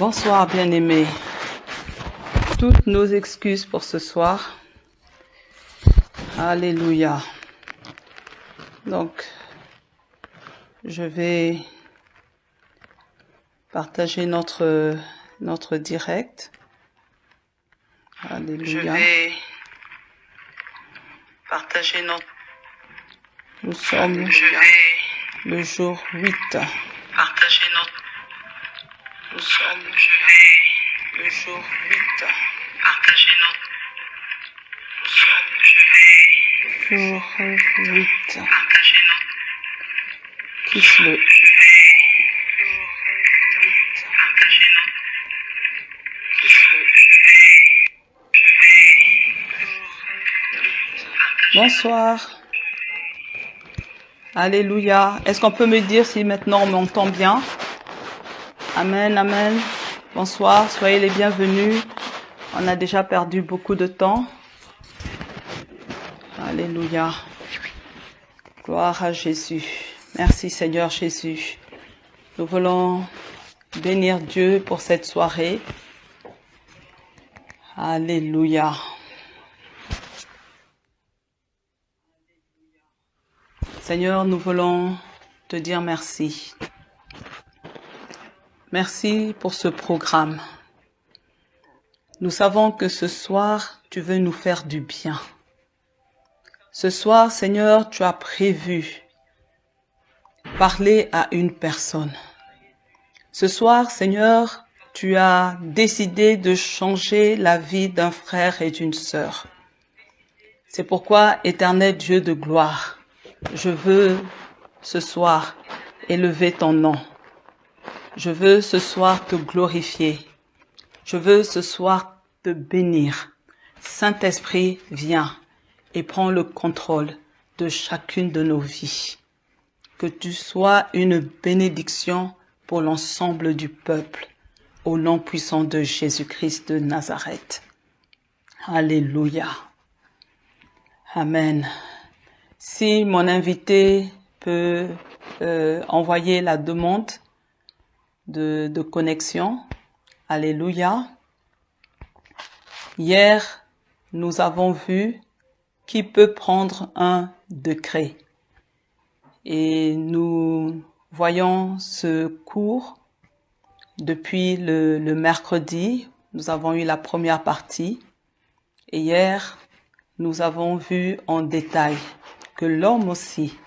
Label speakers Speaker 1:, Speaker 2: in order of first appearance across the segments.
Speaker 1: Bonsoir bien-aimés. Toutes nos excuses pour ce soir. Alléluia. Donc, je vais partager notre direct. Alléluia. Nous sommes le jour 8. Nous sommes le jour 8. Jour 8. Kiss-le. Bonsoir. Alléluia. Est-ce qu'on peut me dire si maintenant on m'entend bien? Amen, amen. Bonsoir, soyez les bienvenus. On a déjà perdu beaucoup de temps. Alléluia. Gloire à Jésus. Merci Seigneur Jésus. Nous voulons bénir Dieu pour cette soirée. Alléluia. Seigneur, nous voulons te dire merci. Merci pour ce programme. Nous savons que ce soir, tu veux nous faire du bien. Ce soir, Seigneur, tu as prévu parler à une personne. Ce soir, Seigneur, tu as décidé de changer la vie d'un frère et d'une sœur. C'est pourquoi, Éternel Dieu de gloire, je veux ce soir élever ton nom. Je veux ce soir te glorifier. Je veux ce soir te bénir. Saint-Esprit, viens et prends le contrôle de chacune de nos vies. Que tu sois une bénédiction pour l'ensemble du peuple, au nom puissant de Jésus-Christ de Nazareth. Alléluia. Amen. Si mon invité peut envoyer la demande de connexion. Alléluia. Hier, nous avons vu qui peut prendre un décret. Et nous voyons ce cours depuis le mercredi. Nous avons eu la première partie. Et hier, nous avons vu en détail que l'homme aussi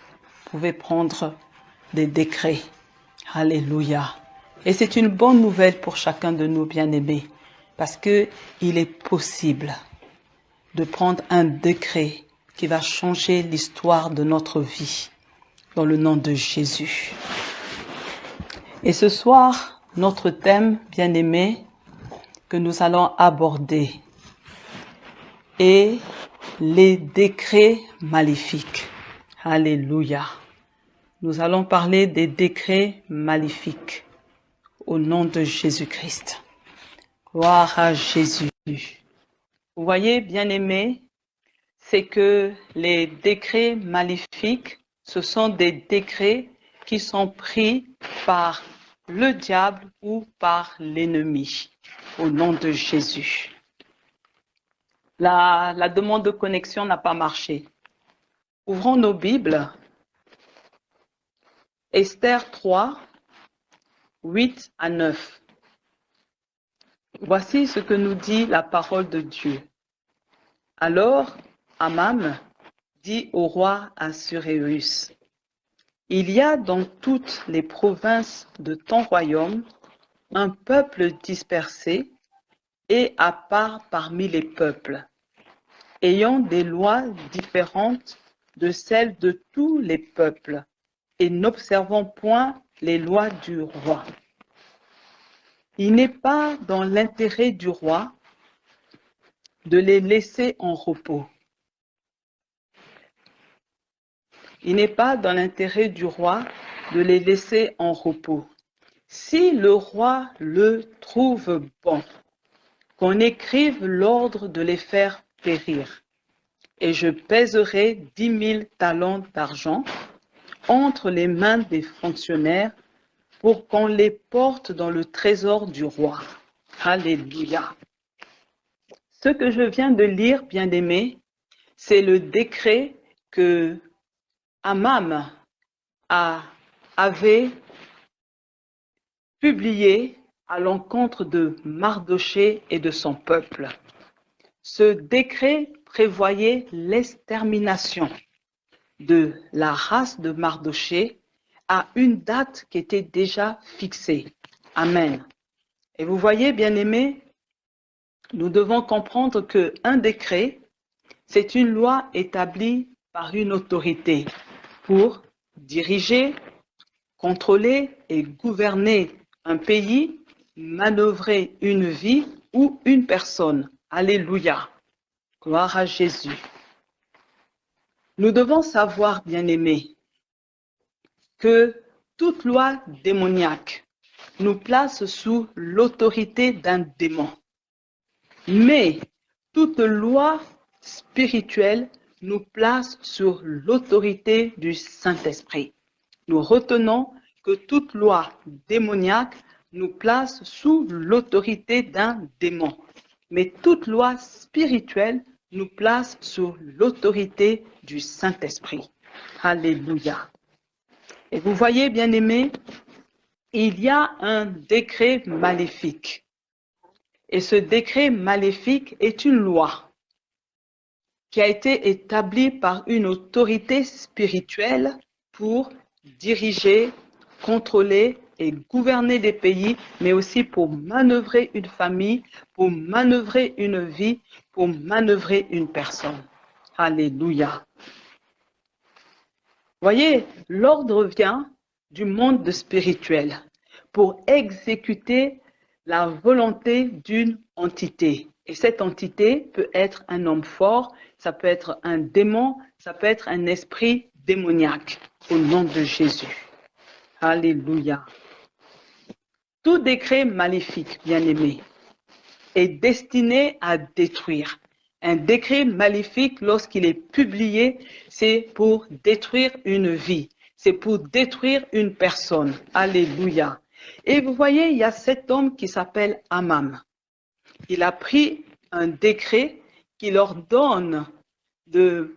Speaker 1: pouvait prendre des décrets. Alléluia. Et c'est une bonne nouvelle pour chacun de nous bien-aimés, parce que il est possible de prendre un décret qui va changer l'histoire de notre vie, dans le nom de Jésus. Et ce soir, notre thème, bien-aimé, que nous allons aborder est les décrets maléfiques. Alléluia. Nous allons parler des décrets maléfiques. Au nom de Jésus-Christ. Gloire à Jésus. Vous voyez, bien-aimés, c'est que les décrets maléfiques, ce sont des décrets qui sont pris par le diable ou par l'ennemi. Au nom de Jésus. La demande de connexion n'a pas marché. Ouvrons nos Bibles. Esther 3. 8 à 9. Voici ce que nous dit la parole de Dieu. Alors, Aman dit au roi Assuérus, « Il y a dans toutes les provinces de ton royaume un peuple dispersé et à part parmi les peuples, ayant des lois différentes de celles de tous les peuples et n'observant point les lois du roi. Il n'est pas dans l'intérêt du roi de les laisser en repos. Il n'est pas dans l'intérêt du roi de les laisser en repos. Si le roi le trouve bon, qu'on écrive l'ordre de les faire périr, et je pèserai 10 000 talents d'argent entre les mains des fonctionnaires pour qu'on les porte dans le trésor du roi. Alléluia. Ce que je viens de lire, bien-aimés, c'est le décret que Aman avait publié à l'encontre de Mardochée et de son peuple. Ce décret prévoyait l'extermination de la race de Mardochée à une date qui était déjà fixée. Amen. Et vous voyez, bien-aimés, nous devons comprendre qu'un décret, c'est une loi établie par une autorité pour diriger, contrôler et gouverner un pays, manœuvrer une vie ou une personne. Alléluia. Gloire à Jésus. Nous devons savoir, bien-aimés, que toute loi démoniaque nous place sous l'autorité d'un démon. Mais toute loi spirituelle nous place sur l'autorité du Saint-Esprit. Nous retenons que toute loi démoniaque nous place sous l'autorité d'un démon. Mais toute loi spirituelle nous place sous l'autorité du Saint-Esprit. Alléluia. Et vous voyez, bien-aimés, il y a un décret maléfique. Et ce décret maléfique est une loi qui a été établie par une autorité spirituelle pour diriger, contrôler et gouverner des pays, mais aussi pour manœuvrer une famille, pour manœuvrer une vie, pour manœuvrer une personne. Alléluia. Voyez, l'ordre vient du monde spirituel pour exécuter la volonté d'une entité. Et cette entité peut être un homme fort, ça peut être un démon, ça peut être un esprit démoniaque, au nom de Jésus. Alléluia. Tout décret maléfique, bien-aimé, est destiné à détruire. Un décret maléfique, lorsqu'il est publié, c'est pour détruire une vie, c'est pour détruire une personne. Alléluia. Et vous voyez, il y a cet homme qui s'appelle Aman. Il a pris un décret qui leur donne de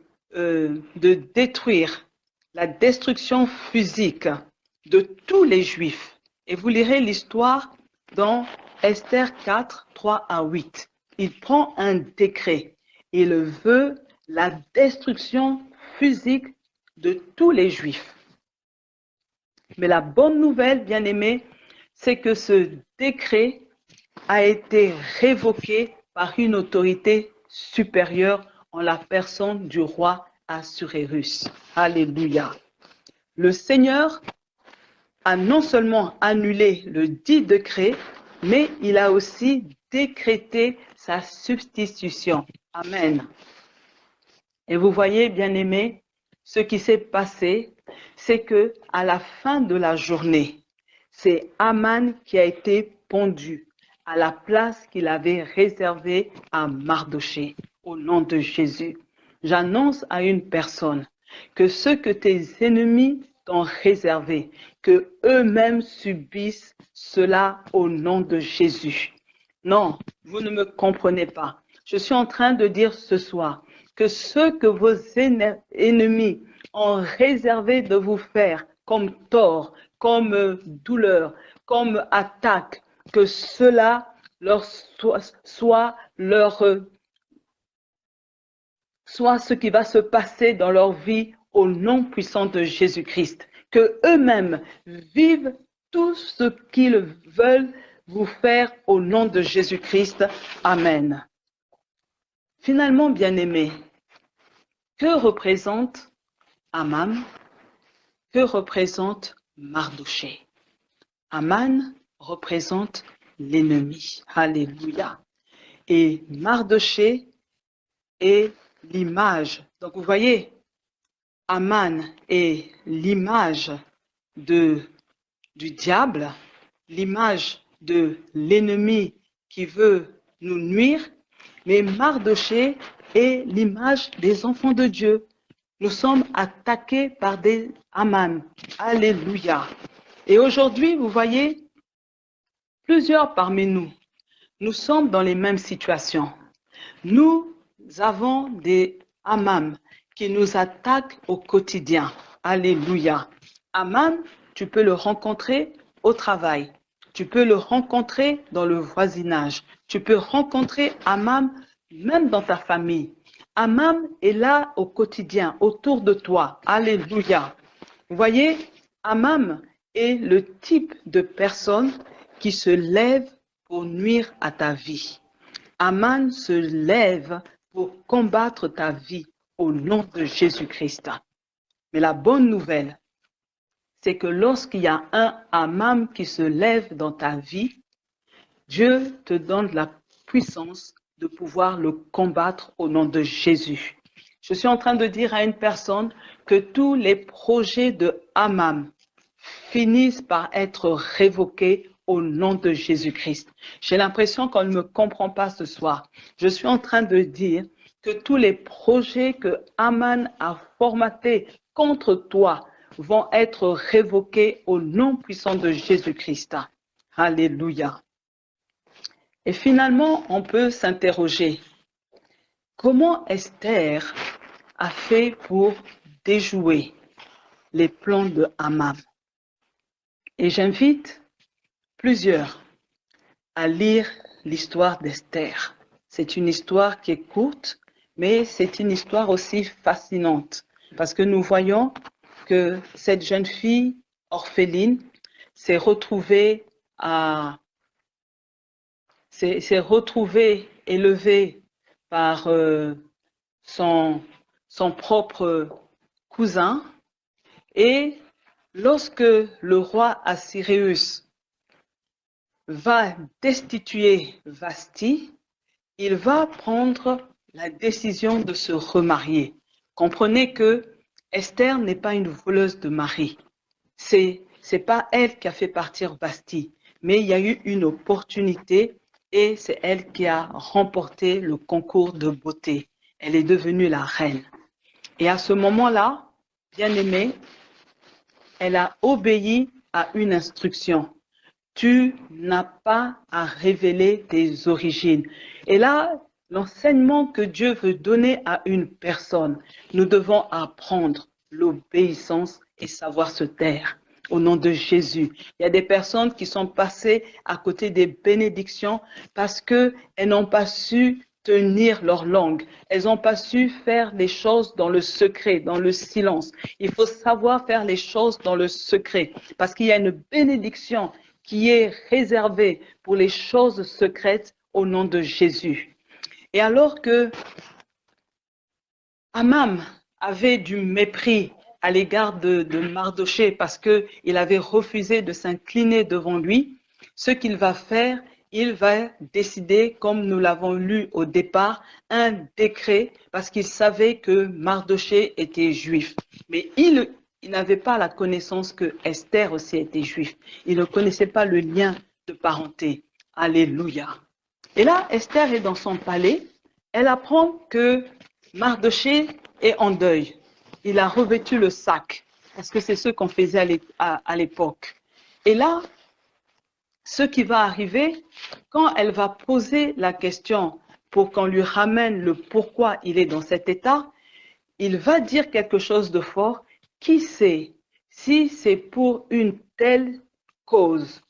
Speaker 1: détruire la destruction physique de tous les Juifs. Et vous lirez l'histoire dans Esther 4, 3 à 8. Il prend un décret. Il veut la destruction physique de tous les Juifs. Mais la bonne nouvelle, bien-aimés, c'est que ce décret a été révoqué par une autorité supérieure en la personne du roi Assuérus. Alléluia. Le Seigneur a non seulement annulé le dit décret, mais il a aussi décrété sa substitution. Amen. Et vous voyez, bien-aimés, ce qui s'est passé, c'est que à la fin de la journée, c'est Aman qui a été pendu à la place qu'il avait réservée à Mardochée, au nom de Jésus. J'annonce à une personne que ce que tes ennemis t'ont réservé, que eux-mêmes subissent cela au nom de Jésus. Non, vous ne me comprenez pas. Je suis en train de dire ce soir que ce que vos ennemis ont réservé de vous faire comme tort, comme douleur, comme attaque, que cela leur soit ce qui va se passer dans leur vie au nom puissant de Jésus-Christ. Que eux-mêmes vivent tout ce qu'ils veulent vous faire au nom de Jésus-Christ. Amen. Finalement, bien-aimés, que représente Aman? Que représente Mardochée? Aman représente l'ennemi. Alléluia. Et Mardochée est l'image. Donc vous voyez, Aman est l'image du diable, l'image de l'ennemi qui veut nous nuire, mais Mardochée est l'image des enfants de Dieu. Nous sommes attaqués par des Aman. Alléluia. Et aujourd'hui, vous voyez, plusieurs parmi nous, nous sommes dans les mêmes situations. Nous avons des Haman qui nous attaquent au quotidien. Alléluia. Haman, tu peux le rencontrer au travail. Tu peux le rencontrer dans le voisinage. Tu peux rencontrer Haman même dans ta famille. Haman est là au quotidien, autour de toi. Alléluia. Vous voyez, Haman est le type de personne qui se lève pour nuire à ta vie. Haman se lève pour combattre ta vie au nom de Jésus-Christ. Mais la bonne nouvelle, c'est que lorsqu'il y a un Haman qui se lève dans ta vie, Dieu te donne la puissance de pouvoir le combattre au nom de Jésus. Je suis en train de dire à une personne que tous les projets de Haman finissent par être révoqués au nom de Jésus-Christ. J'ai l'impression qu'on ne me comprend pas ce soir. Je suis en train de dire que tous les projets que Haman a formatés contre toi vont être révoqués au nom puissant de Jésus-Christ. Alléluia. Et finalement, on peut s'interroger, comment Esther a fait pour déjouer les plans de Haman? Et j'invite plusieurs à lire l'histoire d'Esther. C'est une histoire qui est courte, mais c'est une histoire aussi fascinante parce que nous voyons que cette jeune fille orpheline s'est retrouvée élevée par son propre cousin, et lorsque le roi Assyrius va destituer Vashti, il va prendre la décision de se remarier. Comprenez que Esther n'est pas une voleuse de mari. C'est pas elle qui a fait partir Vashti, mais il y a eu une opportunité et c'est elle qui a remporté le concours de beauté. Elle est devenue la reine. Et à ce moment-là, bien aimée, elle a obéi à une instruction. Tu n'as pas à révéler tes origines. Et là, l'enseignement que Dieu veut donner à une personne, nous devons apprendre l'obéissance et savoir se taire. Au nom de Jésus. Il y a des personnes qui sont passées à côté des bénédictions parce qu'elles n'ont pas su tenir leur langue. Elles n'ont pas su faire les choses dans le secret, dans le silence. Il faut savoir faire les choses dans le secret parce qu'il y a une bénédiction qui est réservée pour les choses secrètes au nom de Jésus. Et alors que Haman avait du mépris à l'égard de Mardochée parce qu'il avait refusé de s'incliner devant lui, ce qu'il va faire, il va décider, comme nous l'avons lu au départ, un décret parce qu'il savait que Mardochée était juif. Mais il n'avait pas la connaissance que Esther aussi était juive. Il ne connaissait pas le lien de parenté. Alléluia. Et là, Esther est dans son palais. Elle apprend que Mardochée est en deuil. Il a revêtu le sac, parce que c'est ce qu'on faisait à l'époque. Et là, ce qui va arriver, quand elle va poser la question pour qu'on lui ramène le pourquoi il est dans cet état, il va dire quelque chose de fort. Qui sait si c'est pour une telle cause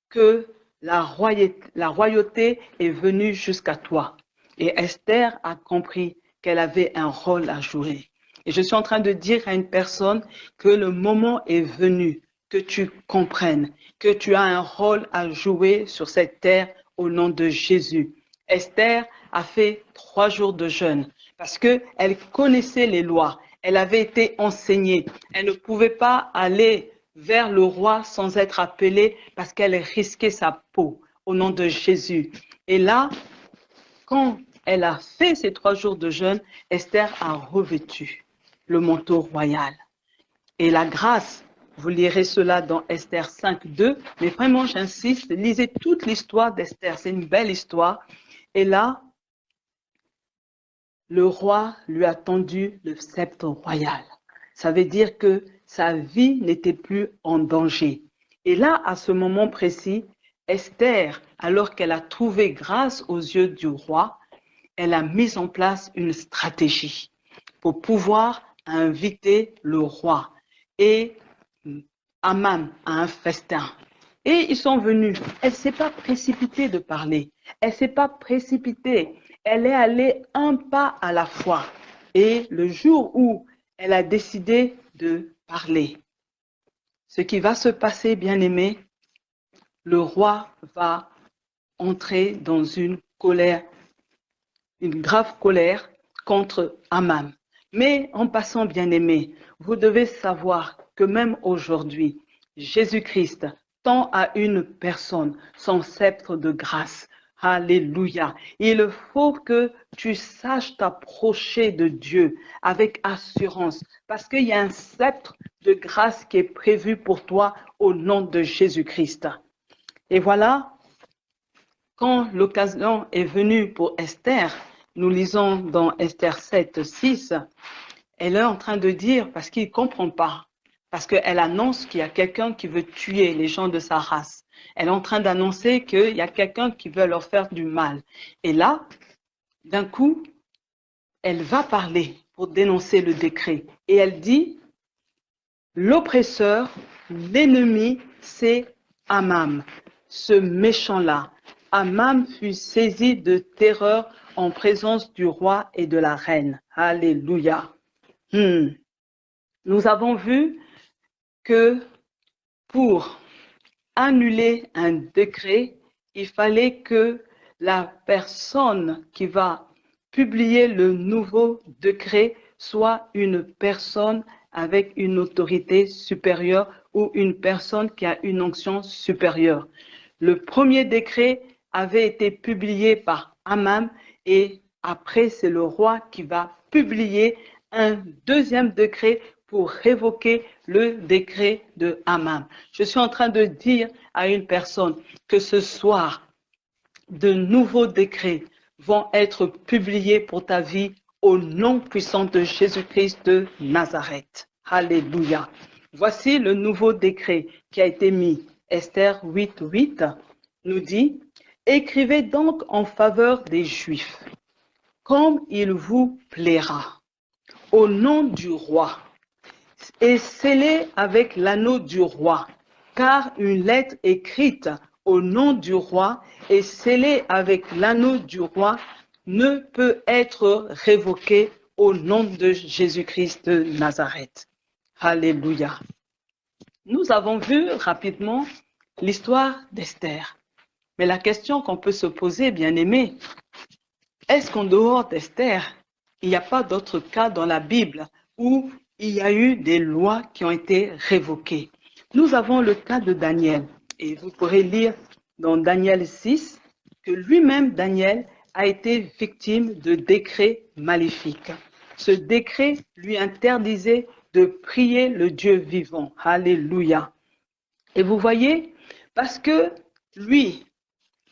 Speaker 1: que la royauté est venue jusqu'à toi? Et Esther a compris qu'elle avait un rôle à jouer. Et je suis en train de dire à une personne que le moment est venu, que tu comprennes, que tu as un rôle à jouer sur cette terre au nom de Jésus. Esther a fait 3 jours de jeûne parce qu'elle connaissait les lois. Elle avait été enseignée. Elle ne pouvait pas aller vers le roi sans être appelée parce qu'elle risquait sa peau au nom de Jésus. Et là, quand elle a fait ces 3 jours de jeûne, Esther a revêtu le manteau royal. Et la grâce, vous lirez cela dans Esther 5:2, mais vraiment j'insiste, lisez toute l'histoire d'Esther, c'est une belle histoire. Et là, le roi lui a tendu le sceptre royal. Ça veut dire que sa vie n'était plus en danger. Et là, à ce moment précis, Esther, alors qu'elle a trouvé grâce aux yeux du roi, elle a mis en place une stratégie pour pouvoir inviter le roi et Aman à un festin. Et ils sont venus. Elle ne s'est pas précipitée de parler. Elle ne s'est pas précipitée. Elle est allée un pas à la fois. Et le jour où elle a décidé de parler, ce qui va se passer, bien-aimé, le roi va entrer dans une colère, une grave colère contre Aman. Mais en passant, bien-aimé, vous devez savoir que même aujourd'hui, Jésus-Christ tend à une personne son sceptre de grâce. Alléluia. Il faut que tu saches t'approcher de Dieu avec assurance parce qu'il y a un sceptre de grâce qui est prévu pour toi au nom de Jésus-Christ. Et voilà, quand l'occasion est venue pour Esther, nous lisons dans Esther 7, 6, elle est en train de dire, parce qu'il ne comprend pas, parce qu'elle annonce qu'il y a quelqu'un qui veut tuer les gens de sa race. Elle est en train d'annoncer qu'il y a quelqu'un qui veut leur faire du mal. Et là, d'un coup, elle va parler pour dénoncer le décret. Et elle dit, l'oppresseur, l'ennemi, c'est Aman, ce méchant-là. Aman fut saisi de terreur en présence du roi et de la reine. Alléluia. Nous avons vu que pour annuler un décret, il fallait que la personne qui va publier le nouveau décret soit une personne avec une autorité supérieure ou une personne qui a une onction supérieure. Le premier décret avait été publié par Aman et après c'est le roi qui va publier un deuxième décret pour révoquer le décret de Aman. Je suis en train de dire à une personne que ce soir, de nouveaux décrets vont être publiés pour ta vie au nom puissant de Jésus-Christ de Nazareth. Alléluia. Voici le nouveau décret qui a été mis. Esther 8, 8 nous dit, « Écrivez donc en faveur des Juifs, comme il vous plaira, au nom du roi, et scellez avec l'anneau du roi, car une lettre écrite au nom du roi et scellée avec l'anneau du roi ne peut être révoquée au nom de Jésus-Christ de Nazareth. » Alléluia. Nous avons vu rapidement l'histoire d'Esther. Mais la question qu'on peut se poser, bien-aimés, est-ce qu'en dehors d'Esther, il n'y a pas d'autres cas dans la Bible où il y a eu des lois qui ont été révoquées? Nous avons le cas de Daniel. Et vous pourrez lire dans Daniel 6 que lui-même, Daniel, a été victime de décrets maléfiques. Ce décret lui interdisait de prier le Dieu vivant. Alléluia. Et vous voyez, parce que lui,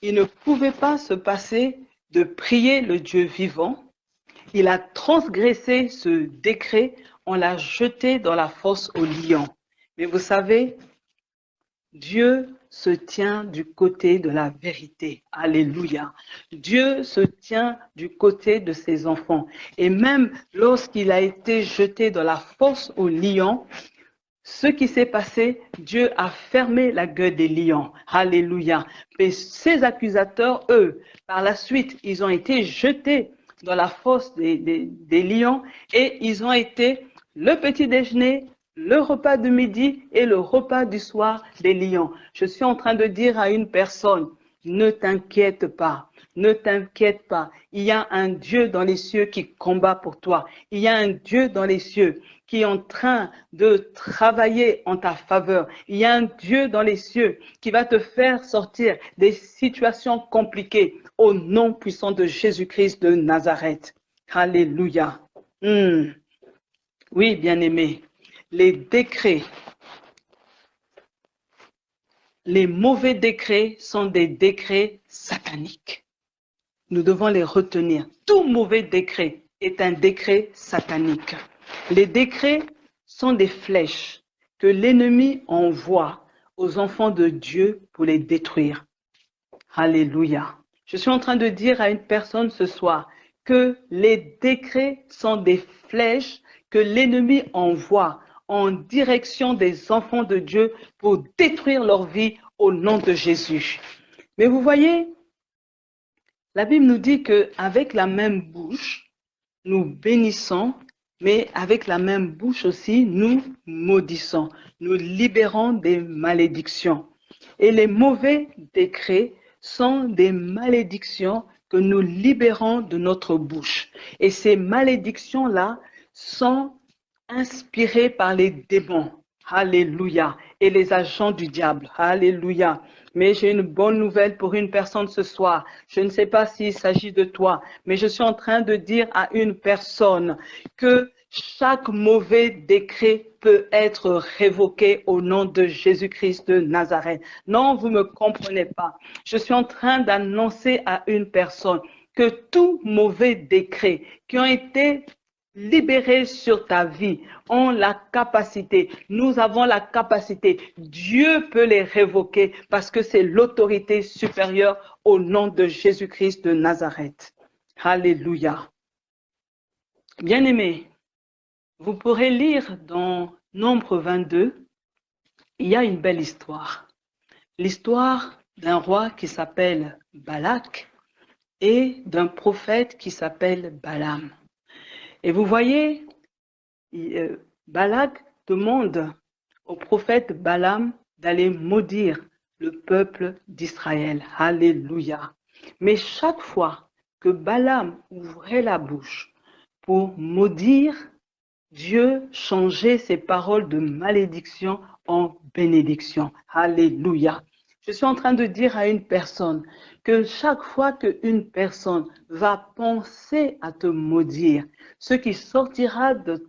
Speaker 1: il ne pouvait pas se passer de prier le Dieu vivant, il a transgressé ce décret, on l'a jeté dans la fosse aux lions. Mais vous savez, Dieu se tient du côté de la vérité. Alléluia. Dieu se tient du côté de ses enfants. Et même lorsqu'il a été jeté dans la fosse aux lions, ce qui s'est passé, Dieu a fermé la gueule des lions. Alléluia. Mais ces accusateurs, eux, par la suite, ils ont été jetés dans la fosse des lions et ils ont été le petit déjeuner, le repas de midi et le repas du soir des lions. Je suis en train de dire à une personne, ne t'inquiète pas. Ne t'inquiète pas, il y a un Dieu dans les cieux qui combat pour toi. Il y a un Dieu dans les cieux qui est en train de travailler en ta faveur. Il y a un Dieu dans les cieux qui va te faire sortir des situations compliquées au nom puissant de Jésus-Christ de Nazareth. Alléluia. Oui, bien-aimés, les décrets, les mauvais décrets sont des décrets sataniques. Nous devons les retenir. Tout mauvais décret est un décret satanique. Les décrets sont des flèches que l'ennemi envoie aux enfants de Dieu pour les détruire. Alléluia. Je suis en train de dire à une personne ce soir que les décrets sont des flèches que l'ennemi envoie en direction des enfants de Dieu pour détruire leur vie au nom de Jésus. Mais vous voyez, la Bible nous dit qu'avec la même bouche, nous bénissons, mais avec la même bouche aussi, nous maudissons, nous libérons des malédictions. Et les mauvais décrets sont des malédictions que nous libérons de notre bouche. Et ces malédictions-là sont inspirées par les démons. Alléluia. Et les agents du diable. Alléluia. Mais j'ai une bonne nouvelle pour une personne ce soir. Je ne sais pas s'il s'agit de toi, mais je suis en train de dire à une personne que chaque mauvais décret peut être révoqué au nom de Jésus-Christ de Nazareth. Non, vous ne me comprenez pas. Je suis en train d'annoncer à une personne que tout mauvais décret qui ont été libérés sur ta vie ont la capacité, nous avons la capacité, Dieu peut les révoquer parce que c'est l'autorité supérieure au nom de Jésus-Christ de Nazareth. Alléluia. Bien-aimés, vous pourrez lire dans Nombre 22, il y a une belle histoire. L'histoire d'un roi qui s'appelle Balak et d'un prophète qui s'appelle Balaam. Et vous voyez, Balak demande au prophète Balaam d'aller maudire le peuple d'Israël. Alléluia. Mais chaque fois que Balaam ouvrait la bouche pour maudire, Dieu changeait ses paroles de malédiction en bénédiction. Alléluia. Je suis en train de dire à une personne que chaque fois qu'une personne va penser à te maudire, ce qui sortira de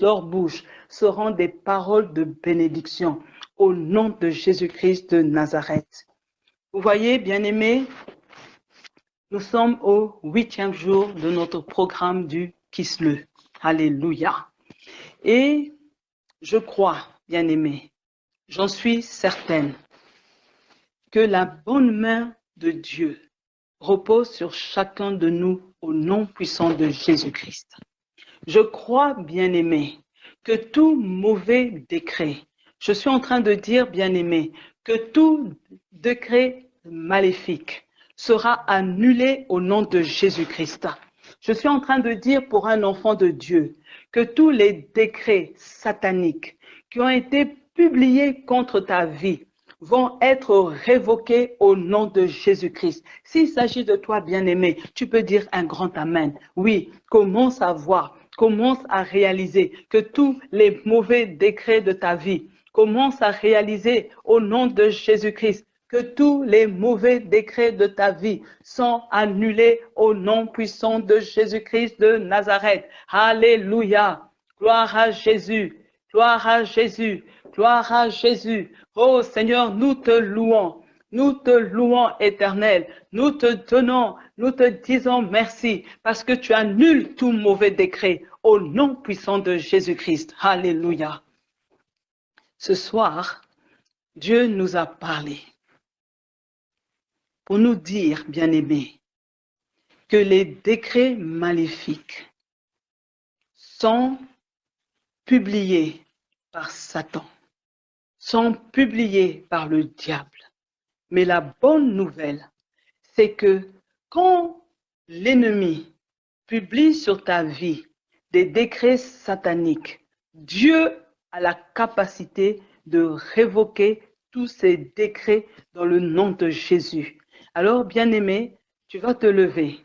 Speaker 1: leur bouche seront des paroles de bénédiction au nom de Jésus-Christ de Nazareth. Vous voyez, bien-aimés, nous sommes au 8e jour de notre programme du Kislev. Alléluia. Et je crois, bien-aimés, j'en suis certaine, que la bonne main de Dieu repose sur chacun de nous au nom puissant de Jésus-Christ. Je crois, bien-aimé, que tout mauvais décret, je suis en train de dire, bien-aimé, que tout décret maléfique sera annulé au nom de Jésus-Christ. Je suis en train de dire pour un enfant de Dieu que tous les décrets sataniques qui ont été publiés contre ta vie vont être révoqués au nom de Jésus-Christ. S'il s'agit de toi, bien-aimé, tu peux dire un grand amen. Oui, commence à voir, commence à réaliser que tous les mauvais décrets de ta vie, commence à réaliser au nom de Jésus-Christ que tous les mauvais décrets de ta vie sont annulés au nom puissant de Jésus-Christ de Nazareth. Alléluia. Gloire à Jésus. Gloire à Jésus. Gloire à Jésus. Oh Seigneur, nous te louons. Nous te louons, Éternel. Nous te donnons, nous te disons merci parce que tu annules tout mauvais décret au nom puissant de Jésus-Christ. Alléluia. Ce soir, Dieu nous a parlé pour nous dire, bien-aimés, que les décrets maléfiques sont publiés par Satan, sont publiés par le diable. Mais la bonne nouvelle, c'est que quand l'ennemi publie sur ta vie des décrets sataniques, Dieu a la capacité de révoquer tous ces décrets dans le nom de Jésus. Alors, bien-aimé, tu vas te lever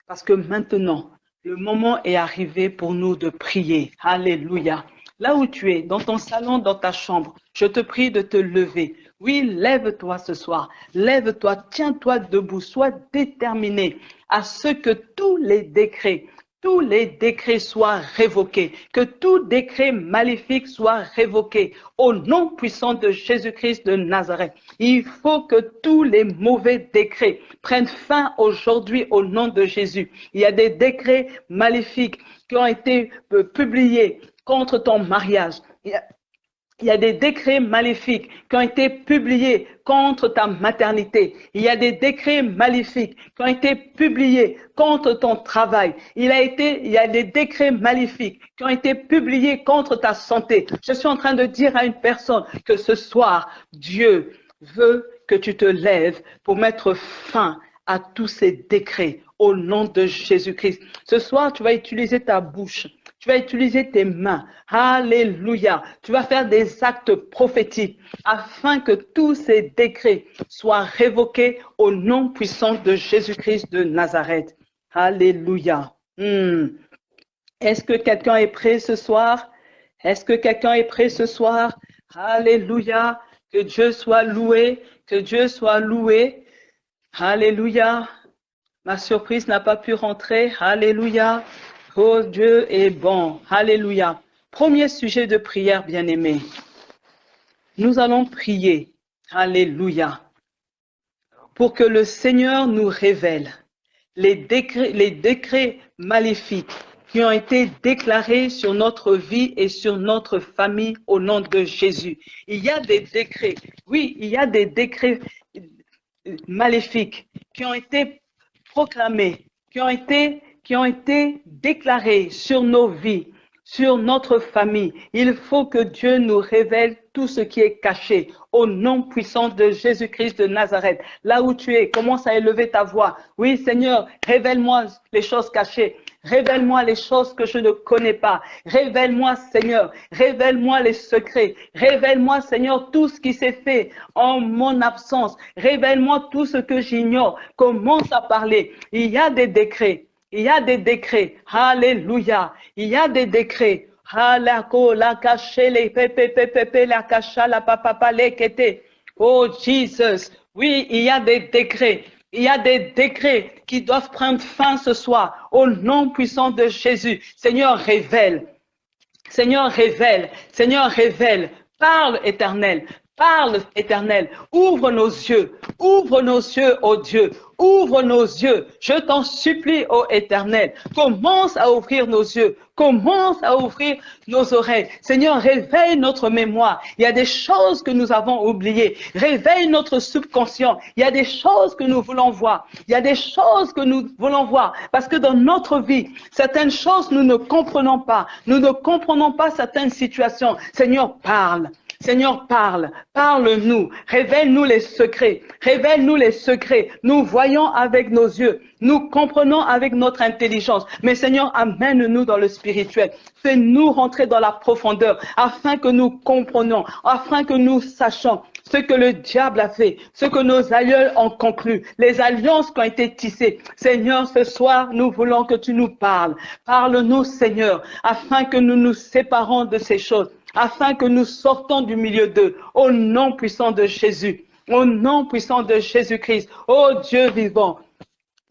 Speaker 1: parce que maintenant, le moment est arrivé pour nous de prier. Alléluia. Là où tu es, dans ton salon, dans ta chambre, je te prie de te lever. Oui, lève-toi ce soir. Lève-toi, tiens-toi debout, sois déterminé à ce que tous les décrets soient révoqués, que tout décret maléfique soit révoqué au nom puissant de Jésus-Christ de Nazareth. Il faut que tous les mauvais décrets prennent fin aujourd'hui au nom de Jésus. Il y a des décrets maléfiques qui ont été publiés contre ton mariage. Il y a des décrets maléfiques qui ont été publiés contre ta maternité. Il y a des décrets maléfiques qui ont été publiés contre ton travail. Il y a des décrets maléfiques qui ont été publiés contre ta santé. Je suis en train de dire à une personne que ce soir, Dieu veut que tu te lèves pour mettre fin à tous ces décrets au nom de Jésus-Christ. Ce soir, tu vas utiliser ta bouche. Tu vas utiliser tes mains. Alléluia. Tu vas faire des actes prophétiques afin que tous ces décrets soient révoqués au nom puissant de Jésus-Christ de Nazareth. Alléluia. Est-ce que quelqu'un est prêt ce soir? Est-ce que quelqu'un est prêt ce soir? Alléluia. Que Dieu soit loué. Que Dieu soit loué. Alléluia. Ma surprise n'a pas pu rentrer. Alléluia. Oh, Dieu est bon. Alléluia. Premier sujet de prière, bien-aimé. Nous allons prier. Alléluia. Pour que le Seigneur nous révèle les décrets maléfiques qui ont été déclarés sur notre vie et sur notre famille au nom de Jésus. Il y a des décrets. Oui, il y a des décrets maléfiques qui ont été proclamés, qui ont été déclarés sur nos vies, sur notre famille. Il faut que Dieu nous révèle tout ce qui est caché au nom puissant de Jésus-Christ de Nazareth. Là où tu es, commence à élever ta voix. Oui, Seigneur, révèle-moi les choses cachées. Révèle-moi les choses que je ne connais pas. Révèle-moi, Seigneur. Révèle-moi les secrets. Révèle-moi, Seigneur, tout ce qui s'est fait en mon absence. Révèle-moi tout ce que j'ignore. Commence à parler. Il y a des décrets. Il y a des décrets. Alléluia. Il y a des décrets. Oh, Jesus. Oui, il y a des décrets. Il y a des décrets qui doivent prendre fin ce soir au nom puissant de Jésus. Seigneur, révèle. Seigneur, révèle. Seigneur, révèle. Parle, Éternel. Parle, Éternel. Ouvre nos yeux, ô Dieu. Ouvre nos yeux. Je t'en supplie, ô Éternel. Commence à ouvrir nos yeux. Commence à ouvrir nos oreilles. Seigneur, réveille notre mémoire. Il y a des choses que nous avons oubliées. Réveille notre subconscient. Il y a des choses que nous voulons voir. Il y a des choses que nous voulons voir. Parce que dans notre vie, certaines choses, nous ne comprenons pas. Nous ne comprenons pas certaines situations. Seigneur, parle. Seigneur, parle, parle-nous, révèle-nous les secrets, révèle-nous les secrets. Nous voyons avec nos yeux, nous comprenons avec notre intelligence. Mais Seigneur, amène-nous dans le spirituel. Fais-nous rentrer dans la profondeur afin que nous comprenions, afin que nous sachions ce que le diable a fait, ce que nos aïeux ont conclu, les alliances qui ont été tissées. Seigneur, ce soir, nous voulons que tu nous parles. Parle-nous, Seigneur, afin que nous nous séparons de ces choses, afin que nous sortons du milieu d'eux, au nom puissant de Jésus, au nom puissant de Jésus-Christ. Ô Dieu vivant,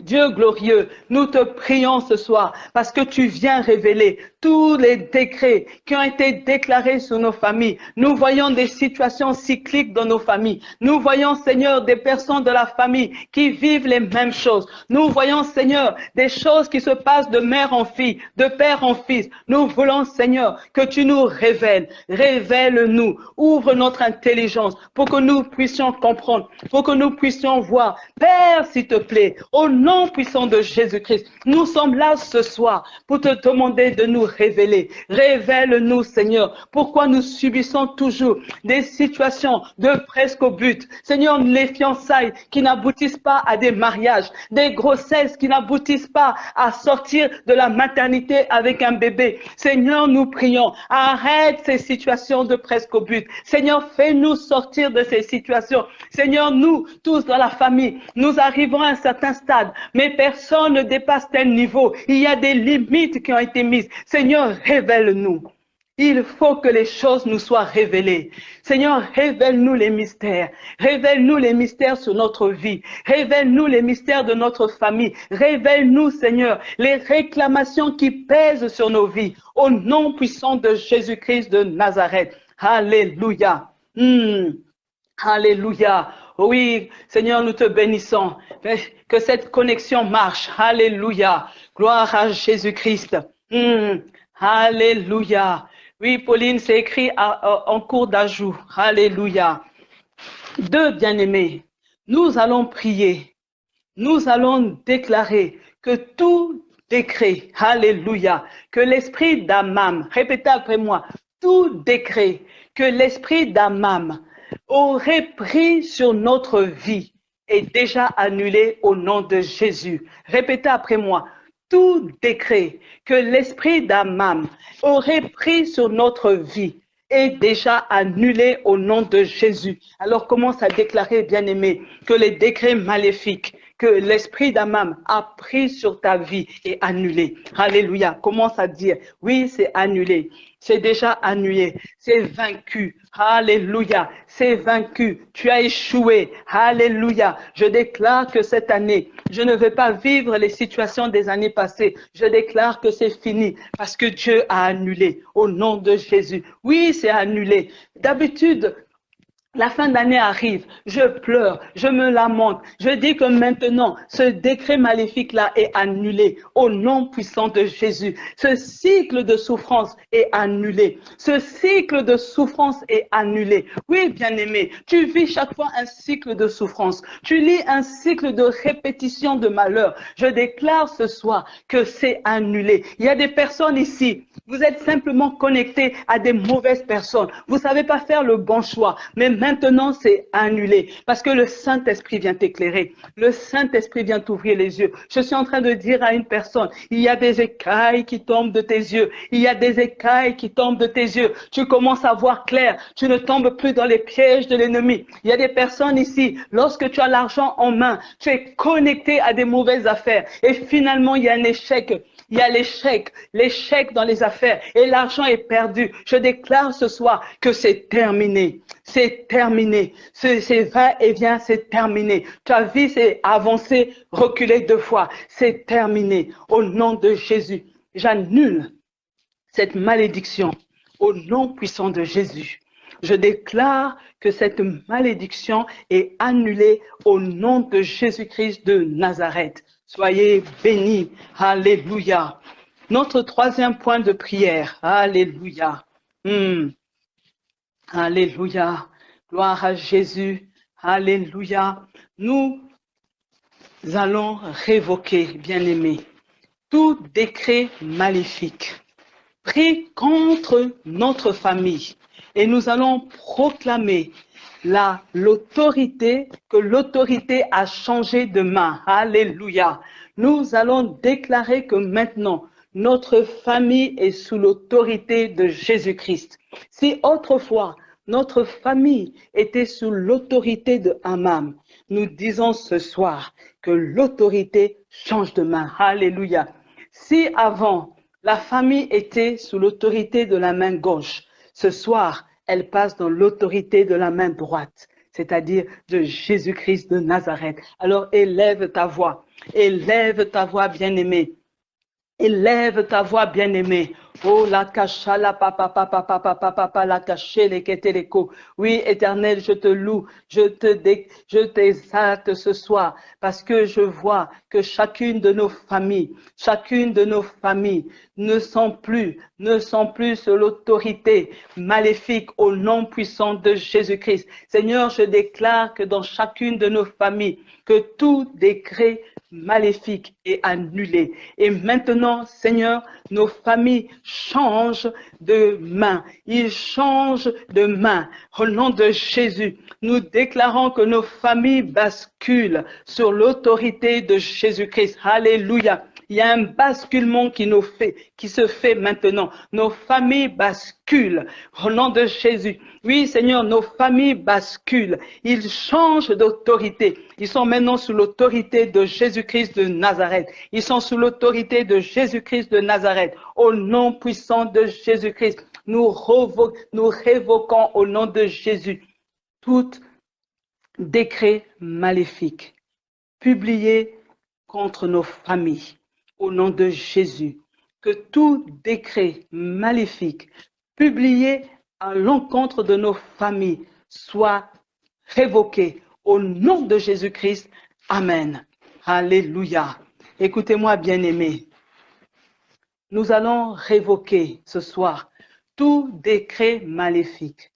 Speaker 1: Dieu glorieux, nous te prions ce soir parce que tu viens révéler tous les décrets qui ont été déclarés sur nos familles. Nous voyons des situations cycliques dans nos familles. Nous voyons, Seigneur, des personnes de la famille qui vivent les mêmes choses. Nous voyons, Seigneur, des choses qui se passent de mère en fille, de père en fils. Nous voulons, Seigneur, que tu nous révèles. Révèle-nous. Ouvre notre intelligence pour que nous puissions comprendre, pour que nous puissions voir. Père, s'il te plaît, au nom puissant de Jésus-Christ, nous sommes là ce soir pour te demander de nous révéler. Révèle-nous, Seigneur, pourquoi nous subissons toujours des situations de presque au but. Seigneur, les fiançailles qui n'aboutissent pas à des mariages, des grossesses qui n'aboutissent pas à sortir de la maternité avec un bébé. Seigneur, nous prions, arrête ces situations de presque au but. Seigneur, fais-nous sortir de ces situations. Seigneur, nous, tous dans la famille, nous arrivons à un certain stade, mais personne ne dépasse tel niveau. Il y a des limites qui ont été mises. Seigneur, révèle-nous. Il faut que les choses nous soient révélées. Seigneur, révèle-nous les mystères. Révèle-nous les mystères sur notre vie. Révèle-nous les mystères de notre famille. Révèle-nous, Seigneur, les réclamations qui pèsent sur nos vies. Au nom puissant de Jésus-Christ de Nazareth. Alléluia. Alléluia. Oui, Seigneur, nous te bénissons. Que cette connexion marche. Alléluia. Gloire à Jésus-Christ. Alléluia. Oui, Pauline, c'est écrit en cours d'ajout. Alléluia. 2, bien-aimés, nous allons prier. Nous allons déclarer que tout décret, alléluia, que l'esprit d'Amam, répétez après moi, tout décret que l'esprit d'Amam aurait pris sur notre vie est déjà annulé au nom de Jésus. Répétez après moi, tout décret que l'esprit d'Amam aurait pris sur notre vie est déjà annulé au nom de Jésus. Alors commence à déclarer, bien-aimé, que les décrets maléfiques que l'esprit d'Amam a pris sur ta vie est annulé. Alléluia. Commence à dire, oui, c'est annulé. C'est déjà annulé. C'est vaincu. Alléluia. C'est vaincu. Tu as échoué. Alléluia. Je déclare que cette année, je ne vais pas vivre les situations des années passées. Je déclare que c'est fini parce que Dieu a annulé au nom de Jésus. Oui, c'est annulé. D'habitude, la fin d'année arrive, je pleure, je me lamente. Je dis que maintenant, ce décret maléfique-là est annulé au nom puissant de Jésus. Ce cycle de souffrance est annulé. Ce cycle de souffrance est annulé. Oui, bien-aimé, tu vis chaque fois un cycle de souffrance. Tu lis un cycle de répétition de malheur. Je déclare ce soir que c'est annulé. Il y a des personnes ici, vous êtes simplement connectés à des mauvaises personnes. Vous savez pas faire le bon choix, mais maintenant c'est annulé parce que le Saint-Esprit vient t'éclairer. Le Saint-Esprit vient t'ouvrir les yeux. Je suis en train de dire à une personne, il y a des écailles qui tombent de tes yeux. Il y a des écailles qui tombent de tes yeux. Tu commences à voir clair. Tu ne tombes plus dans les pièges de l'ennemi. Il y a des personnes ici, lorsque tu as l'argent en main, tu es connecté à des mauvaises affaires et finalement il y a un échec. Il y a l'échec dans les affaires et l'argent est perdu. Je déclare ce soir que c'est terminé. C'est terminé. C'est va-et-vient, c'est terminé. Ta vie s'est avancée, reculée 2 fois. C'est terminé. Au nom de Jésus, j'annule cette malédiction. Au nom puissant de Jésus. Je déclare que cette malédiction est annulée au nom de Jésus-Christ de Nazareth. Soyez bénis. Alléluia. Notre 3e point de prière. Alléluia. Alléluia. Gloire à Jésus. Alléluia. Nous allons révoquer, bien-aimés, tout décret maléfique pris contre notre famille. Et nous allons proclamer l'autorité, que l'autorité a changé de main. Alléluia. Nous allons déclarer que maintenant, notre famille est sous l'autorité de Jésus-Christ. Si autrefois, notre famille était sous l'autorité de Amam, nous disons ce soir que l'autorité change de main. Alléluia. Si avant, la famille était sous l'autorité de la main gauche, ce soir, elle passe dans l'autorité de la main droite, c'est-à-dire de Jésus-Christ de Nazareth. Alors élève ta voix, bien-aimé. Élève ta voix, bien-aimé. Oh, la cacha, la papa, papa, papa, papa, papa, la caché, les kétéléco. Oui, Éternel, je te loue, je t'exalte ce soir, parce que je vois que chacune de nos familles ne sont plus sous l'autorité maléfique au nom puissant de Jésus-Christ. Seigneur, je déclare que dans chacune de nos familles, que tout décret maléfique est annulé. Et maintenant, Seigneur, nos familles changent de main. Ils changent de main. Au nom de Jésus, nous déclarons que nos familles basculent sur l'autorité de Jésus-Christ. Alléluia. Il y a un basculement qui se fait maintenant. Nos familles basculent au nom de Jésus. Oui, Seigneur, nos familles basculent. Ils changent d'autorité. Ils sont maintenant sous l'autorité de Jésus-Christ de Nazareth. Ils sont sous l'autorité de Jésus-Christ de Nazareth. Au nom puissant de Jésus-Christ, nous révoquons au nom de Jésus tout décret maléfique publié contre nos familles. Au nom de Jésus, que tout décret maléfique publié à l'encontre de nos familles soit révoqué au nom de Jésus-Christ. Amen. Alléluia. Écoutez-moi, bien-aimés. Nous allons révoquer ce soir tout décret maléfique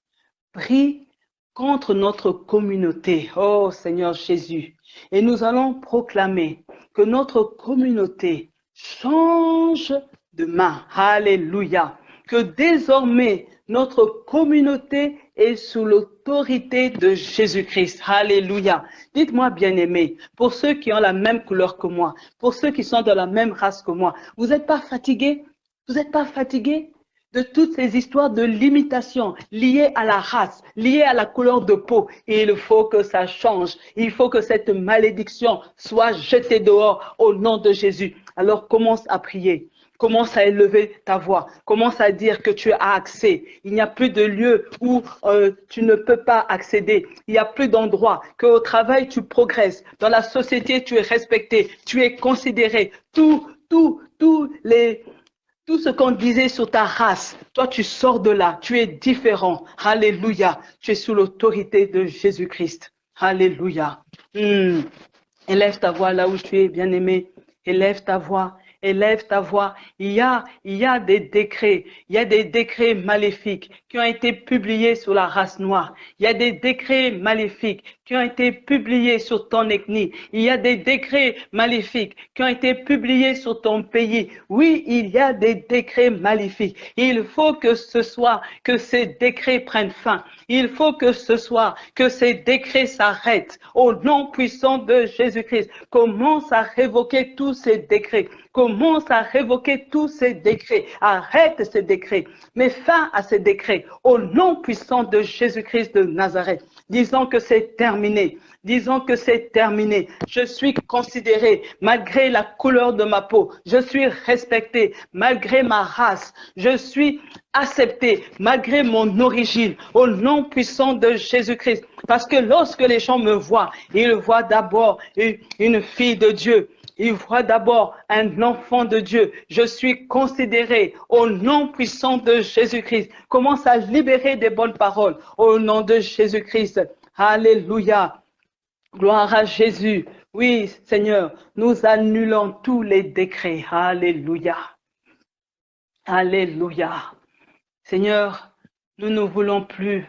Speaker 1: pris contre notre communauté, oh Seigneur Jésus. Et nous allons proclamer que notre communauté change de main. Alléluia. Que désormais notre communauté est sous l'autorité de Jésus-Christ. Alléluia. Dites-moi, bien-aimés, pour ceux qui ont la même couleur que moi, pour ceux qui sont de la même race que moi, vous n'êtes pas fatigués? Vous n'êtes pas fatigués de toutes ces histoires de limitation liées à la race, liées à la couleur de peau? Et il faut que ça change. Il faut que cette malédiction soit jetée dehors au nom de Jésus. Alors commence à prier. Commence à élever ta voix. Commence à dire que tu as accès. Il n'y a plus de lieu où tu ne peux pas accéder. Il n'y a plus d'endroit. Qu'au travail, tu progresses. Dans la société, tu es respecté. Tu es considéré. Tout ce qu'on disait sur ta race, toi tu sors de là, tu es différent. Alléluia. Tu es sous l'autorité de Jésus-Christ. Alléluia. Élève ta voix là où tu es, bien-aimé. Élève ta voix. Élève ta voix. Il y a des décrets. Il y a des décrets maléfiques qui ont été publiés sur la race noire. Il y a des décrets maléfiques qui ont été publiés sur ton ethnie. Il y a des décrets maléfiques qui ont été publiés sur ton pays. Oui, il y a des décrets maléfiques. Il faut que ce soit que ces décrets prennent fin. Il faut que ce soit que ces décrets s'arrêtent. Au nom puissant de Jésus-Christ, commence à révoquer tous ces décrets. Commence à révoquer tous ces décrets. Arrête ces décrets. Mets fin à ces décrets. Au nom puissant de Jésus-Christ de Nazareth. Disons que c'est terminé. Disons que c'est terminé. Je suis considéré malgré la couleur de ma peau. Je suis respecté malgré ma race. Je suis accepté malgré mon origine. Au nom puissant de Jésus-Christ. Parce que lorsque les gens me voient, ils voient d'abord une fille de Dieu. Ils voient d'abord un enfant de Dieu. Je suis considéré au nom puissant de Jésus-Christ. Commence à libérer des bonnes paroles au nom de Jésus-Christ. Alléluia. Gloire à Jésus. Oui, Seigneur, nous annulons tous les décrets. Alléluia. Alléluia. Seigneur, nous ne voulons plus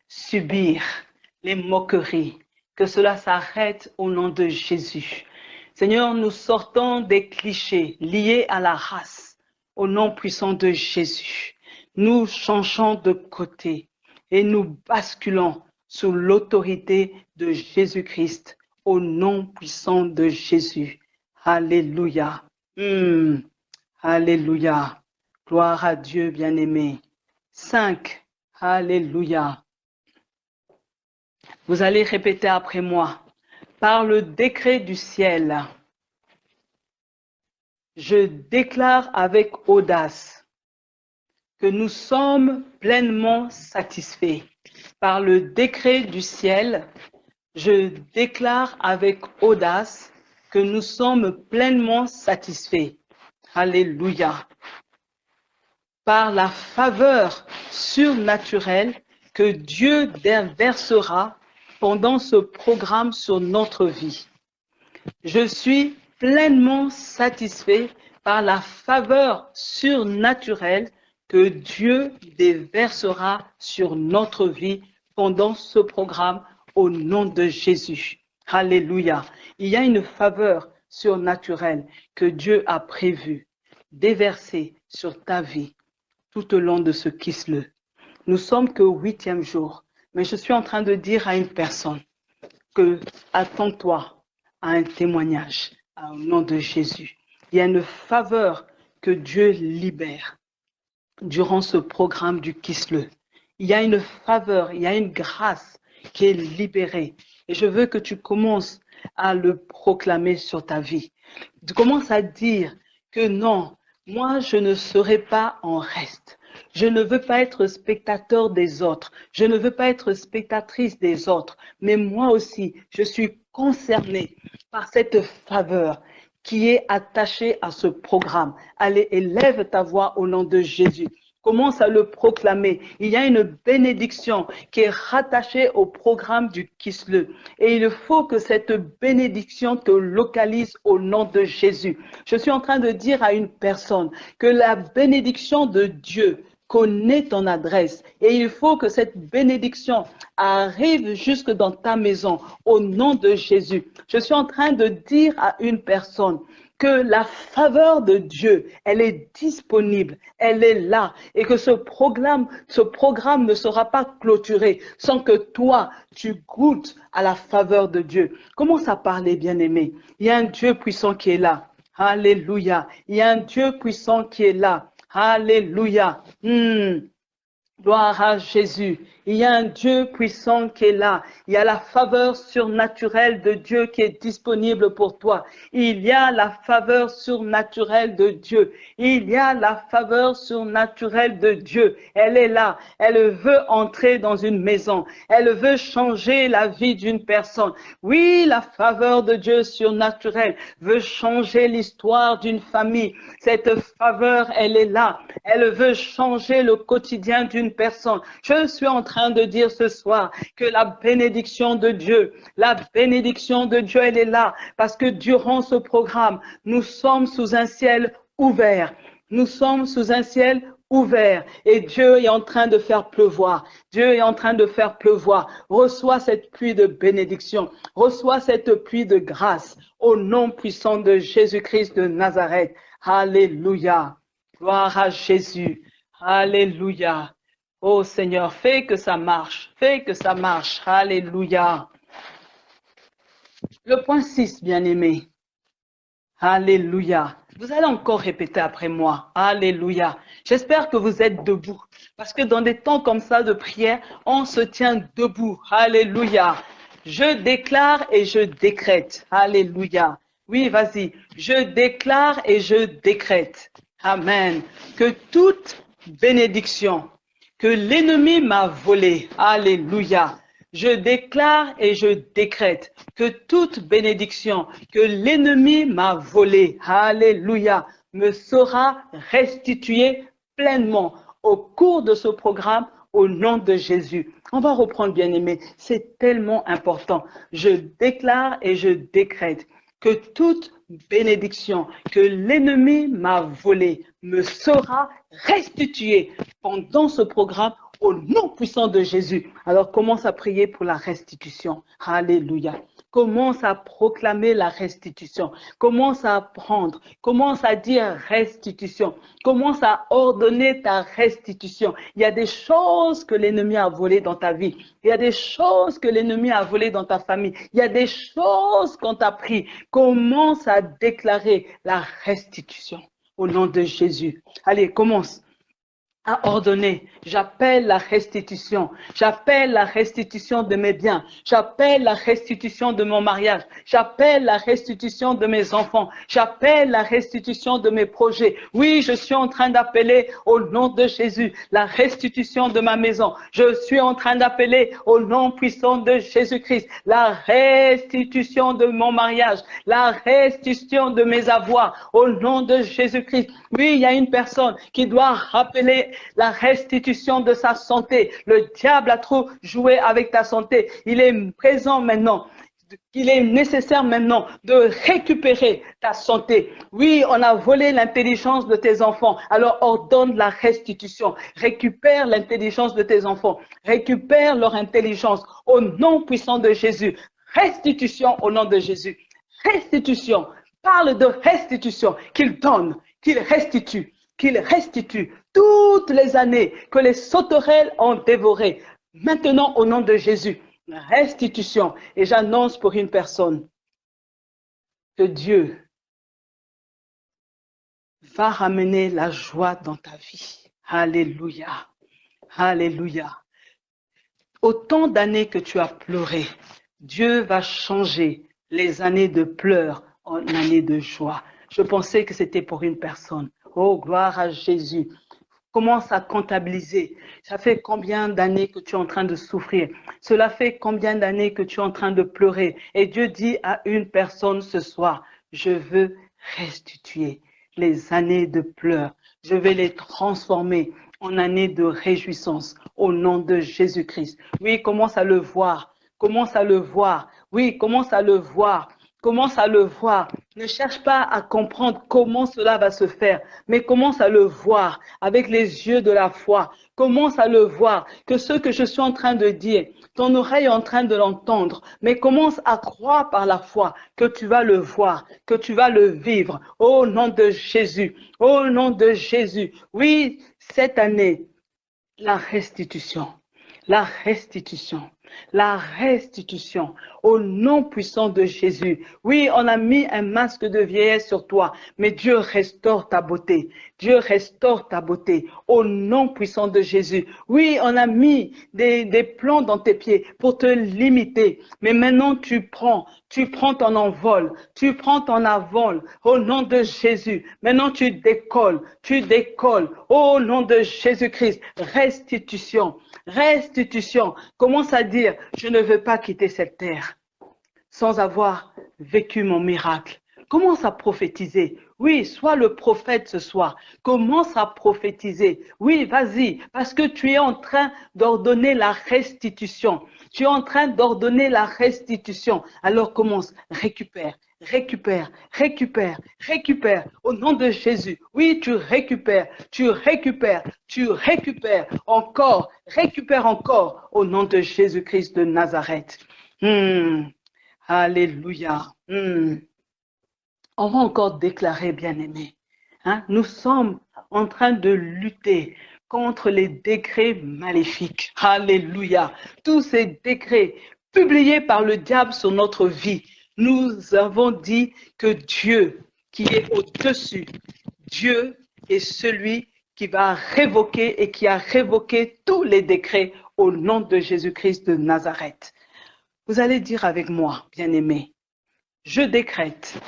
Speaker 1: subir les moqueries. Que cela s'arrête au nom de Jésus. Seigneur, nous sortons des clichés liés à la race au nom puissant de Jésus. Nous changeons de côté et nous basculons sous l'autorité de Jésus-Christ au nom puissant de Jésus. Alléluia. Alléluia. Gloire à Dieu, bien-aimé. 5. Alléluia. Vous allez répéter après moi. Par le décret du ciel, je déclare avec audace que nous sommes pleinement satisfaits. Par le décret du ciel, je déclare avec audace que nous sommes pleinement satisfaits. Alléluia. Par la faveur surnaturelle que Dieu versera pendant ce programme sur notre vie. Je suis pleinement satisfait par la faveur surnaturelle que Dieu déversera sur notre vie pendant ce programme au nom de Jésus. Alléluia. Il y a une faveur surnaturelle que Dieu a prévue déverser sur ta vie tout au long de ce Kislev. Nous sommes qu'au 8e jour. Mais je suis en train de dire à une personne que attends-toi à un témoignage au nom de Jésus. Il y a une faveur que Dieu libère durant ce programme du Kislev. Il y a une faveur, il y a une grâce qui est libérée. Et je veux que tu commences à le proclamer sur ta vie. Tu commences à dire que non, moi je ne serai pas en reste. Je ne veux pas être spectateur des autres. Je ne veux pas être spectatrice des autres. Mais moi aussi, je suis concernée par cette faveur qui est attachée à ce programme. Allez, élève ta voix au nom de Jésus. Commence à le proclamer. Il y a une bénédiction qui est rattachée au programme du Kislev. Et il faut que cette bénédiction te localise au nom de Jésus. Je suis en train de dire à une personne que la bénédiction de Dieu connaît ton adresse et il faut que cette bénédiction arrive jusque dans ta maison au nom de Jésus. Je suis en train de dire à une personne que la faveur de Dieu, elle est disponible, elle est là et que ce programme ne sera pas clôturé sans que toi, tu goûtes à la faveur de Dieu. Commence à parler, bien-aimé. Il y a un Dieu puissant qui est là. Alléluia. Il y a un Dieu puissant qui est là. Alléluia. Gloire à Jésus. Il y a un Dieu puissant qui est là. Il y a la faveur surnaturelle de Dieu qui est disponible pour toi. Il y a la faveur surnaturelle de Dieu. Il y a la faveur surnaturelle de Dieu. Elle est là. Elle veut entrer dans une maison. Elle veut changer la vie d'une personne. Oui, la faveur de Dieu surnaturelle veut changer l'histoire d'une famille. Cette faveur, elle est là. Elle veut changer le quotidien d'une personne. Je suis en train de dire ce soir que la bénédiction de Dieu, elle est là parce que durant ce programme, nous sommes sous un ciel ouvert. Nous sommes sous un ciel ouvert et Dieu est en train de faire pleuvoir. Dieu est en train de faire pleuvoir. Reçois cette pluie de bénédiction. Reçois cette pluie de grâce au nom puissant de Jésus-Christ de Nazareth. Alléluia. Gloire à Jésus. Alléluia. Oh Seigneur, fais que ça marche. Fais que ça marche. Alléluia. Le point 6, bien-aimé. Alléluia. Vous allez encore répéter après moi. Alléluia. J'espère que vous êtes debout. Parce que dans des temps comme ça de prière, on se tient debout. Alléluia. Je déclare et je décrète. Alléluia. Oui, vas-y. Je déclare et je décrète. Amen. Que toute bénédiction que l'ennemi m'a volée, alléluia, je déclare et je décrète que toute bénédiction que l'ennemi m'a volée, alléluia, me sera restituée pleinement au cours de ce programme au nom de Jésus. On va reprendre, bien-aimé, c'est tellement important. Je déclare et je décrète que toute bénédiction que l'ennemi m'a volée me sera restituée pendant ce programme au nom puissant de Jésus. Alors commence à prier pour la restitution. Alléluia. Commence à proclamer la restitution. Commence à prendre. Commence à dire restitution. Commence à ordonner ta restitution. Il y a des choses que l'ennemi a volées dans ta vie. Il y a des choses que l'ennemi a volées dans ta famille. Il y a des choses qu'on t'a pris. Commence à déclarer la restitution au nom de Jésus. Allez, commence à ordonner. J'appelle la restitution. J'appelle la restitution de mes biens. J'appelle la restitution de mon mariage. J'appelle la restitution de mes enfants. J'appelle la restitution de mes projets. Oui, je suis en train d'appeler au nom de Jésus la restitution de ma maison. Je suis en train d'appeler au nom puissant de Jésus-Christ la restitution de mon mariage, la restitution de mes avoirs au nom de Jésus-Christ. Oui, il y a une personne qui doit rappeler la restitution de sa santé. Le diable a trop joué avec ta santé. Il est présent maintenant. Il est nécessaire maintenant de récupérer ta santé. Oui, on a volé l'intelligence de tes enfants. Alors ordonne la restitution. Récupère l'intelligence de tes enfants. Récupère leur intelligence au nom puissant de Jésus. Restitution au nom de Jésus. Restitution. Parle de restitution. Qu'il donne, qu'il restitue toutes les années que les sauterelles ont dévorées. Maintenant, au nom de Jésus, restitution. Et j'annonce pour une personne que Dieu va ramener la joie dans ta vie. Alléluia. Alléluia. Autant d'années que tu as pleuré, Dieu va changer les années de pleurs en années de joie. Je pensais que c'était pour une personne. Oh, gloire à Jésus. Commence à comptabiliser. Ça fait combien d'années que tu es en train de souffrir? Cela fait combien d'années que tu es en train de pleurer? Et Dieu dit à une personne ce soir, je veux restituer les années de pleurs. Je vais les transformer en années de réjouissance au nom de Jésus-Christ. Oui, commence à le voir. Commence à le voir. Oui, commence à le voir. Commence à le voir. Ne cherche pas à comprendre comment cela va se faire, mais commence à le voir avec les yeux de la foi. Commence à le voir que ce que je suis en train de dire, ton oreille est en train de l'entendre, mais commence à croire par la foi que tu vas le voir, que tu vas le vivre. Au nom de Jésus, au nom de Jésus. Oui, cette année, la restitution, la restitution, la restitution au nom puissant de Jésus. Oui, on a mis un masque de vieillesse sur toi, mais Dieu restaure ta beauté. Dieu restaure ta beauté au nom puissant de Jésus. Oui, on a mis des plans dans tes pieds pour te limiter, mais maintenant tu prends ton envol, tu prends ton envol au nom de Jésus. Maintenant tu décolles au nom de Jésus-Christ. Restitution, restitution. Commence à dire, je ne veux pas quitter cette terre sans avoir vécu mon miracle. Commence à prophétiser. Oui, sois le prophète ce soir. Commence à prophétiser. Oui, vas-y, parce que tu es en train d'ordonner la restitution. Tu es en train d'ordonner la restitution. Alors commence, récupère, récupère, récupère, récupère. Au nom de Jésus. Oui, tu récupères, tu récupères, tu récupères encore, récupère encore au nom de Jésus-Christ de Nazareth. Alléluia. On va encore déclarer, bien-aimés, hein, nous sommes en train de lutter contre les décrets maléfiques. Alléluia. Tous ces décrets publiés par le diable sur notre vie. Nous avons dit que Dieu, qui est au-dessus, Dieu est celui qui va révoquer et qui a révoqué tous les décrets au nom de Jésus-Christ de Nazareth. Vous allez dire avec moi, bien-aimés, je décrète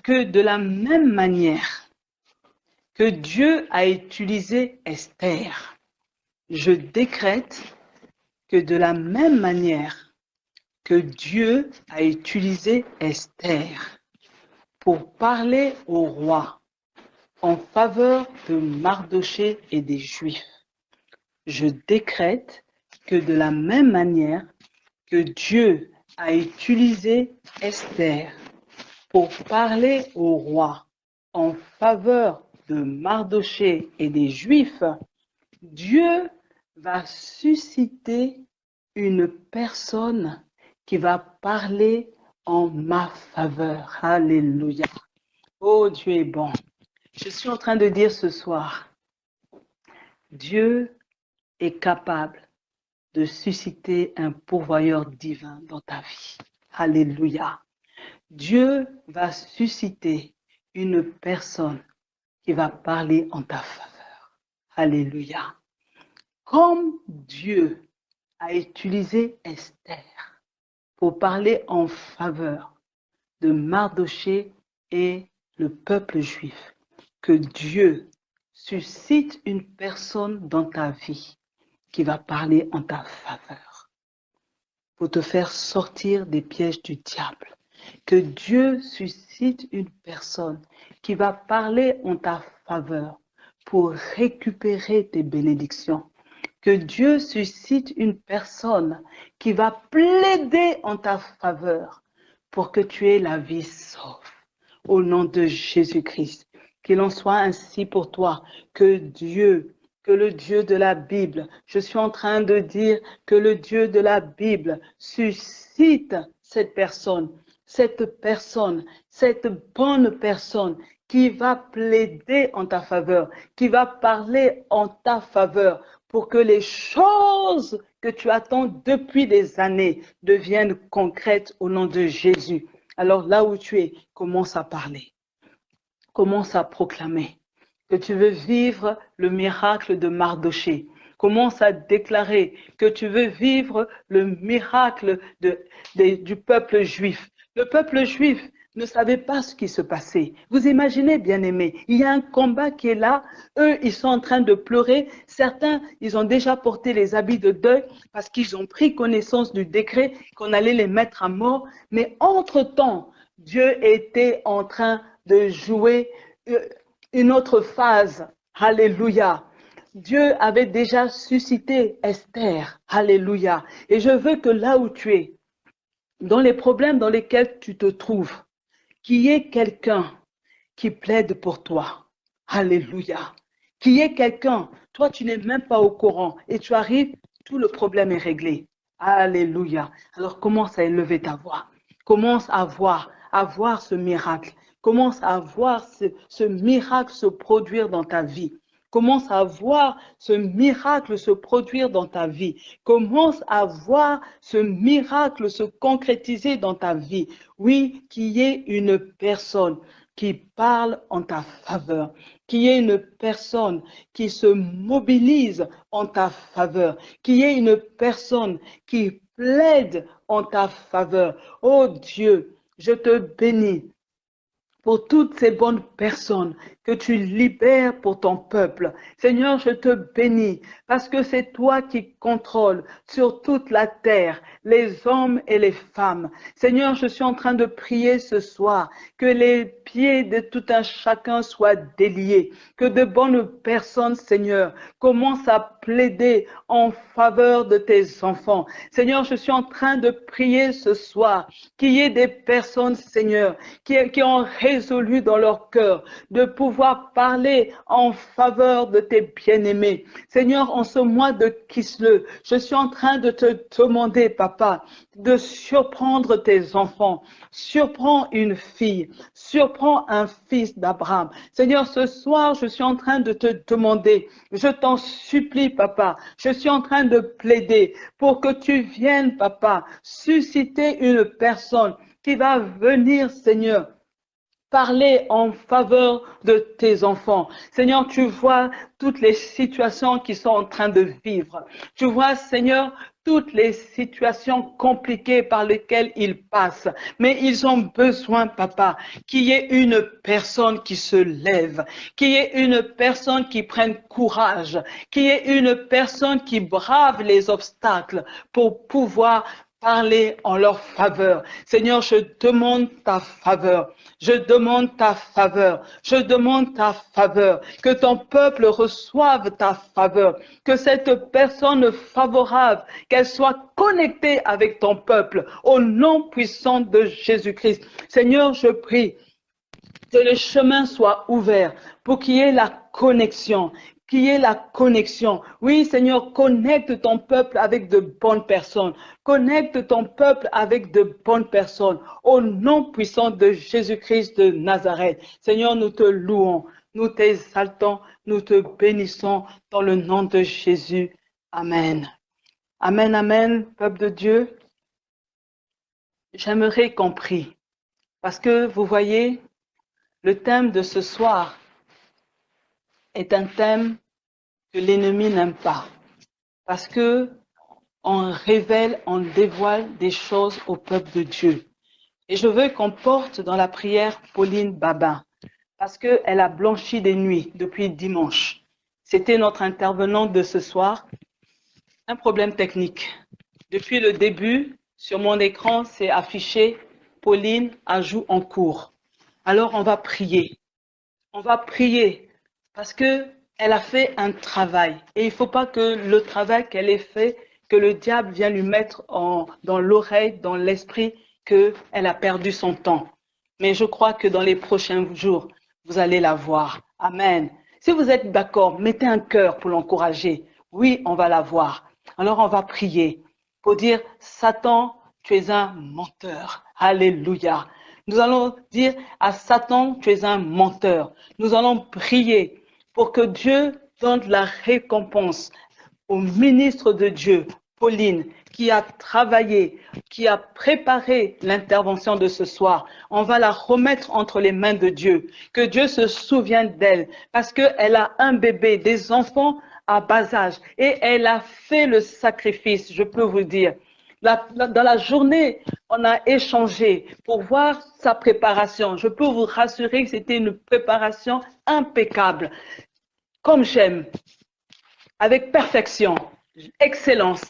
Speaker 1: que de la même manière que Dieu a utilisé Esther, je décrète que de la même manière que Dieu a utilisé Esther pour parler au roi en faveur de Mardochée et des Juifs, je décrète que de la même manière que Dieu a utilisé Esther pour parler au roi en faveur de Mardochée et des Juifs, Dieu va susciter une personne qui va parler en ma faveur. Alléluia. Oh, Dieu est bon. Je suis en train de dire ce soir, Dieu est capable de susciter un pourvoyeur divin dans ta vie. Alléluia. Dieu va susciter une personne qui va parler en ta faveur. Alléluia. Comme Dieu a utilisé Esther pour parler en faveur de Mardochée et le peuple juif, que Dieu suscite une personne dans ta vie qui va parler en ta faveur pour te faire sortir des pièges du diable. Que Dieu suscite une personne qui va parler en ta faveur pour récupérer tes bénédictions. Que Dieu suscite une personne qui va plaider en ta faveur pour que tu aies la vie sauve. Au nom de Jésus-Christ, qu'il en soit ainsi pour toi, que Dieu, que le Dieu de la Bible, je suis en train de dire que le Dieu de la Bible suscite cette bonne personne qui va plaider en ta faveur, qui va parler en ta faveur pour que les choses que tu attends depuis des années deviennent concrètes au nom de Jésus. Alors là où tu es, commence à parler, commence à proclamer que tu veux vivre le miracle de Mardochée. Commence à déclarer que tu veux vivre le miracle du peuple juif. Le peuple juif ne savait pas ce qui se passait. Vous imaginez, bien-aimés, il y a un combat qui est là. Eux, ils sont en train de pleurer. Certains, ils ont déjà porté les habits de deuil parce qu'ils ont pris connaissance du décret qu'on allait les mettre à mort. Mais entre-temps, Dieu était en train de jouer une autre phase. Alléluia. Dieu avait déjà suscité Esther. Alléluia. Et je veux que là où tu es, dans les problèmes dans lesquels tu te trouves, qu'il y ait quelqu'un qui plaide pour toi. Alléluia. Qu'il y ait quelqu'un, toi tu n'es même pas au courant et tu arrives, tout le problème est réglé. Alléluia. Alors commence à élever ta voix. Commence à voir ce miracle. Commence à voir ce miracle se produire dans ta vie. Commence à voir ce miracle se produire dans ta vie. Commence à voir ce miracle se concrétiser dans ta vie. Oui, qu'il y ait une personne qui parle en ta faveur, qu'il y ait une personne qui se mobilise en ta faveur, qu'il y ait une personne qui plaide en ta faveur. Oh Dieu, je te bénis pour toutes ces bonnes personnes que tu libères pour ton peuple. Seigneur, je te bénis parce que c'est toi qui contrôles sur toute la terre les hommes et les femmes. Seigneur, je suis en train de prier ce soir que les pieds de tout un chacun soient déliés, que de bonnes personnes, Seigneur, commencent à plaider en faveur de tes enfants. Seigneur, je suis en train de prier ce soir qu'il y ait des personnes, Seigneur, qui ont résolu dans leur cœur de pouvoir parler en faveur de tes bien-aimés. Seigneur, en ce mois de Kislev, je suis en train de te demander, Papa, de surprendre tes enfants. Surprends une fille, surprends un fils d'Abraham. Seigneur, ce soir, je suis en train de te demander, je t'en supplie, Papa, je suis en train de plaider pour que tu viennes, Papa, susciter une personne qui va venir, Seigneur, parler en faveur de tes enfants. Seigneur, tu vois toutes les situations qu'ils sont en train de vivre. Tu vois, Seigneur, toutes les situations compliquées par lesquelles ils passent. Mais ils ont besoin, Papa, qu'il y ait une personne qui se lève, qu'il y ait une personne qui prenne courage, qu'il y ait une personne qui brave les obstacles pour pouvoir parler en leur faveur. Seigneur, je demande ta faveur. Je demande ta faveur. Je demande ta faveur. Que ton peuple reçoive ta faveur. Que cette personne favorable, qu'elle soit connectée avec ton peuple au nom puissant de Jésus-Christ. Seigneur, je prie que le chemin soit ouvert pour qu'il y ait la connexion. Qu'il y ait la connexion. Oui, Seigneur, connecte ton peuple avec de bonnes personnes. Connecte ton peuple avec de bonnes personnes. Au nom puissant de Jésus-Christ de Nazareth. Seigneur, nous te louons, nous t'exaltons, nous te bénissons dans le nom de Jésus. Amen. Amen, amen, peuple de Dieu. J'aimerais qu'on prie. Parce que vous voyez, le thème de ce soir est un thème que l'ennemi n'aime pas. Parce que on révèle, on dévoile des choses au peuple de Dieu. Et je veux qu'on porte dans la prière Pauline Babin. Parce qu'elle a blanchi des nuits depuis dimanche. C'était notre intervenante de ce soir. Un problème technique. Depuis le début, sur mon écran, c'est affiché Pauline ajout en cours. Alors on va prier. On va prier parce que elle a fait un travail. Et il ne faut pas que le travail qu'elle ait fait, que le diable vienne lui mettre dans l'oreille, dans l'esprit, qu'elle a perdu son temps. Mais je crois que dans les prochains jours, vous allez la voir. Amen. Si vous êtes d'accord, mettez un cœur pour l'encourager. Oui, on va la voir. Alors on va prier pour dire, Satan, tu es un menteur. Alléluia. Nous allons dire à Satan, tu es un menteur. Nous allons prier pour que Dieu donne la récompense au ministre de Dieu, Pauline, qui a travaillé, qui a préparé l'intervention de ce soir. On va la remettre entre les mains de Dieu. Que Dieu se souvienne d'elle parce qu'elle a un bébé, des enfants à bas âge et elle a fait le sacrifice, je peux vous dire. Dans la journée, on a échangé pour voir sa préparation. Je peux vous rassurer que c'était une préparation impeccable, comme j'aime, avec perfection, excellence.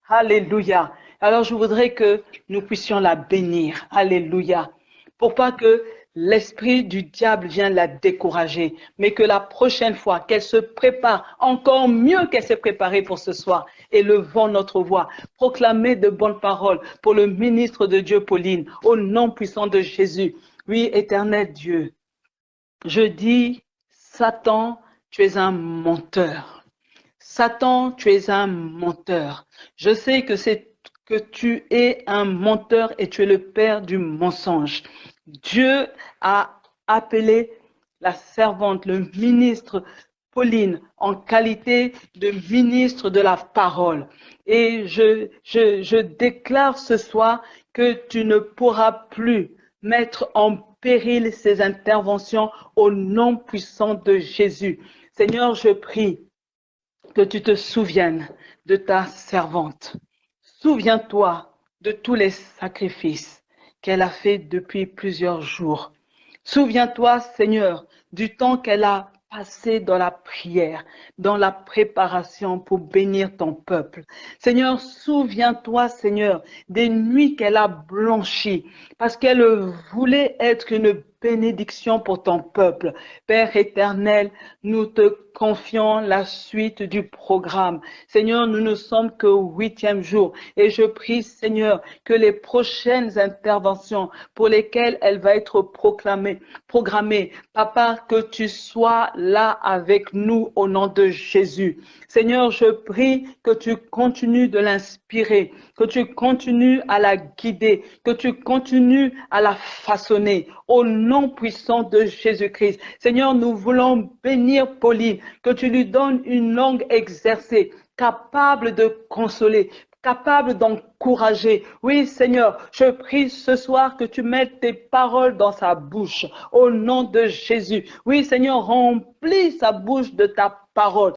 Speaker 1: Alléluia. Alors je voudrais que nous puissions la bénir. Alléluia. Pour pas que l'esprit du diable vient la décourager, mais que la prochaine fois, qu'elle se prépare encore mieux qu'elle s'est préparée pour ce soir. Élevons notre voix, proclamer de bonnes paroles pour le ministre de Dieu, Pauline, au nom puissant de Jésus. Oui, éternel Dieu, je dis, Satan, tu es un menteur. Satan, tu es un menteur. Je sais que tu es un menteur et tu es le père du mensonge. Dieu a appelé la servante, le ministre Pauline, en qualité de ministre de la parole. Et je déclare ce soir que tu ne pourras plus mettre en péril ces interventions au nom puissant de Jésus. Seigneur, je prie que tu te souviennes de ta servante. Souviens-toi de tous les sacrifices qu'elle a fait depuis plusieurs jours. Souviens-toi, Seigneur, du temps qu'elle a passé dans la prière, dans la préparation pour bénir ton peuple. Seigneur, souviens-toi, Seigneur, des nuits qu'elle a blanchies parce qu'elle voulait être une bénédiction pour ton peuple. Père éternel, nous te confions la suite du programme. Seigneur, nous ne sommes qu'au 8e jour et je prie, Seigneur, que les prochaines interventions pour lesquelles elle va être programmée, Papa, que tu sois là avec nous au nom de Jésus. Seigneur, je prie que tu continues de l'inspirer, que tu continues à la guider, que tu continues à la façonner au nom puissant de Jésus-Christ. Seigneur, nous voulons bénir Pauline, que tu lui donnes une langue exercée, capable de consoler, capable d'encourager. Oui, Seigneur, je prie ce soir que tu mettes tes paroles dans sa bouche, au nom de Jésus. Oui, Seigneur, remplis sa bouche de ta parole.